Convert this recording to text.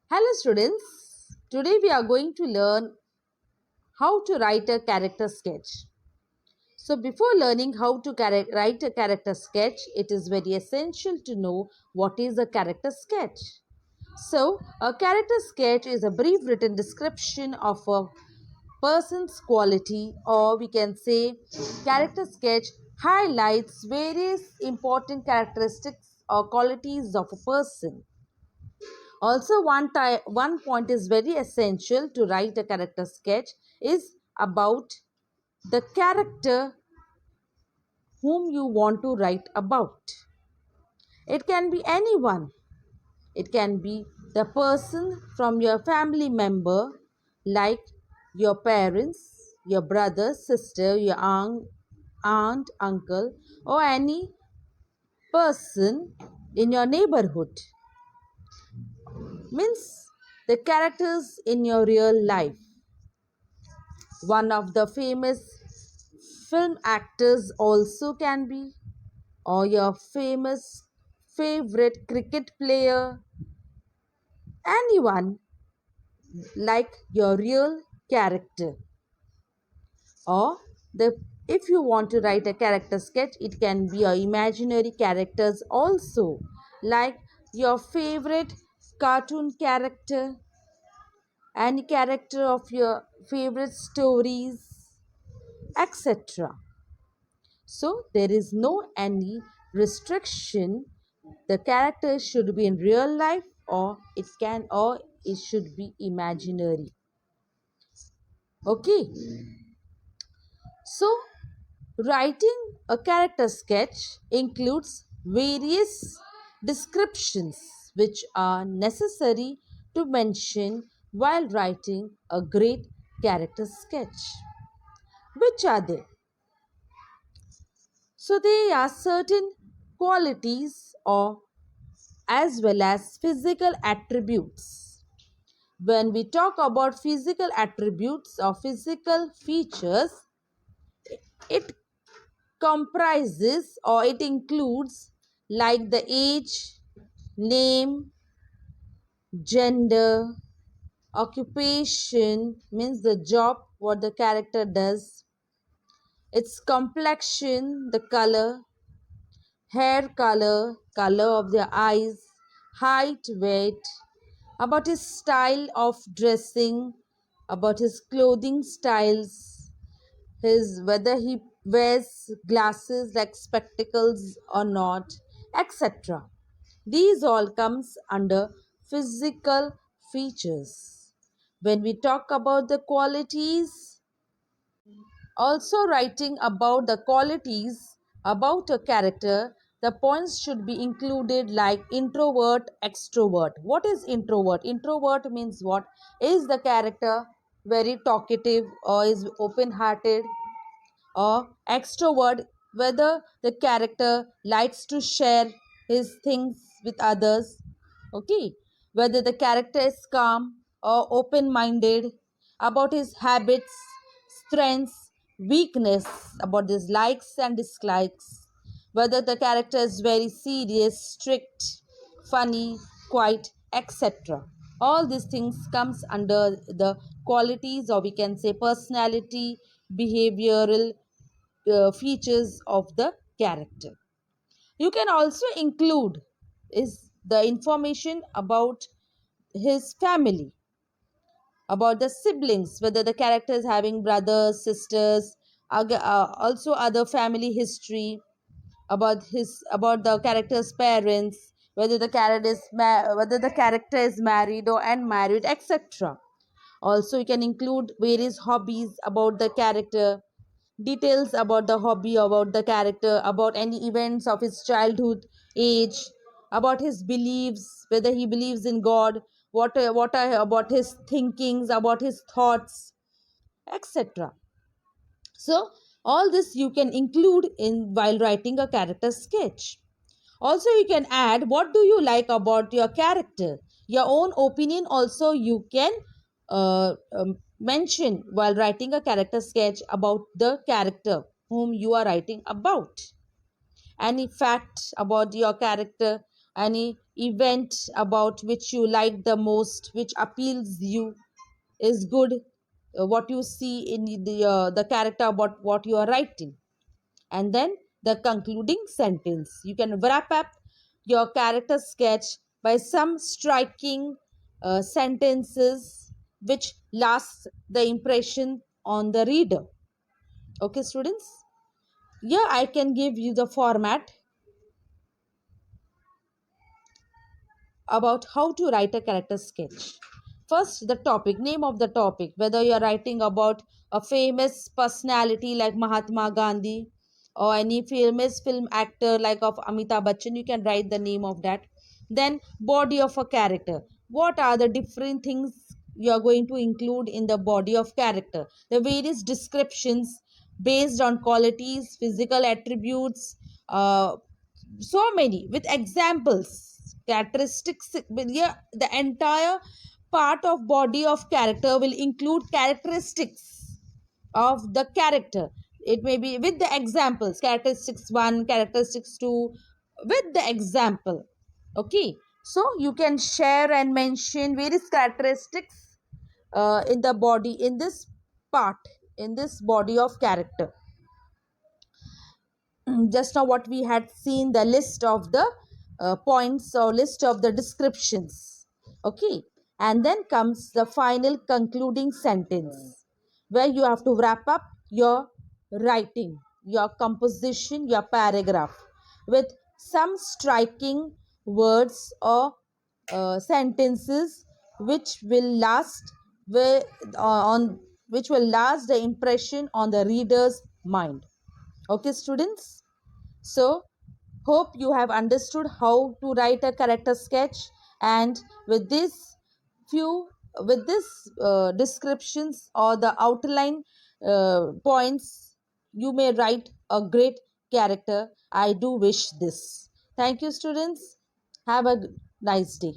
Hello students, today we are going to learn how to write a character sketch. So before learning how to write a character sketch, it is very essential to know what is a character sketch. So a character sketch is a brief written description of a person's quality, or we can say character sketch highlights various important characteristics or qualities of a person. Also, one point is very essential to write a character sketch is about the character whom you want to write about. It can be anyone. It can be the person from your family member, like your parents, your brother, sister, your aunt, uncle, or any person in your neighborhood. Means the characters in your real life. One of the famous film actors also can be, or your famous favorite cricket player, anyone like your real character. Or the if you want to write a character sketch, it can be your imaginary characters also, like your favorite cartoon character, any character of your favorite stories, etc. So there is no any restriction. The character should be in real life, or it should be imaginary. Okay. So writing a character sketch includes various descriptions which are necessary to mention while writing a great character sketch. Which are they? So they are certain qualities or as well as physical attributes. When we talk about physical attributes or physical features, it comprises or it includes like the age, name, gender, occupation means the job what the character does, its complexion, the color, hair color, color of their eyes, height, weight, about his style of dressing, about his clothing styles, his whether he wears glasses like spectacles or not, etc. These all comes under physical features. When we talk about the qualities, also writing about the qualities about a character, the points should be included like introvert, extrovert. What is introvert? Introvert means what? Is the character very talkative or is open hearted? Or extrovert, whether the character likes to share his things with others. Okay, whether the character is calm or open minded, about his habits, strengths, weakness, about his likes and dislikes, whether the character is very serious, strict, funny, quiet, etc. All these things comes under the qualities, or we can say personality, behavioral features of the character. You can also include is the information about his family, about the siblings, whether the character is having brothers, sisters, also other family history, about the character's parents, whether the character is whether the character is married or unmarried, etc. Also, you can include various hobbies about the character, details about the hobby, about the character, about any events of his childhood age, about his beliefs, whether he believes in God, what are about his thinkings, about his thoughts, etc. So all this you can include in while writing a character sketch. Also, you can add what do you like about your character. Your own opinion also you can mention while writing a character sketch about the character whom you are writing about. Any fact about your character, any event about which you like the most, which appeals you, is good, what you see in the character about what you are writing. And then the concluding sentence. You can wrap up your character sketch by some striking sentences which lasts the impression on the reader. Okay, students? Here I can give you the format about how to write a character sketch. First, the topic, name of the topic, whether you are writing about a famous personality like Mahatma Gandhi or any famous film actor like of Amitabh Bachchan, you can write the name of that. Then, body of a character. What are the different things you are going to include in the body of character? The various descriptions based on qualities, physical attributes, so many with examples, characteristics. Yeah, the entire part of body of character will include characteristics of the character. It may be with the examples, characteristics 1, characteristics 2, with the example. Okay, so you can share and mention various characteristics in the body, in this part, in this body of character. Just now what we had seen, the list of the points or list of the descriptions. Okay, and then comes the final concluding sentence where you have to wrap up your writing, your composition, your paragraph with some striking words or sentences which will last on which will last the impression on the reader's mind. Okay, students? So, hope you have understood how to write a character sketch, and with few this descriptions or the outline points, you may write a great character. I do wish this. Thank you, students. Have a nice day.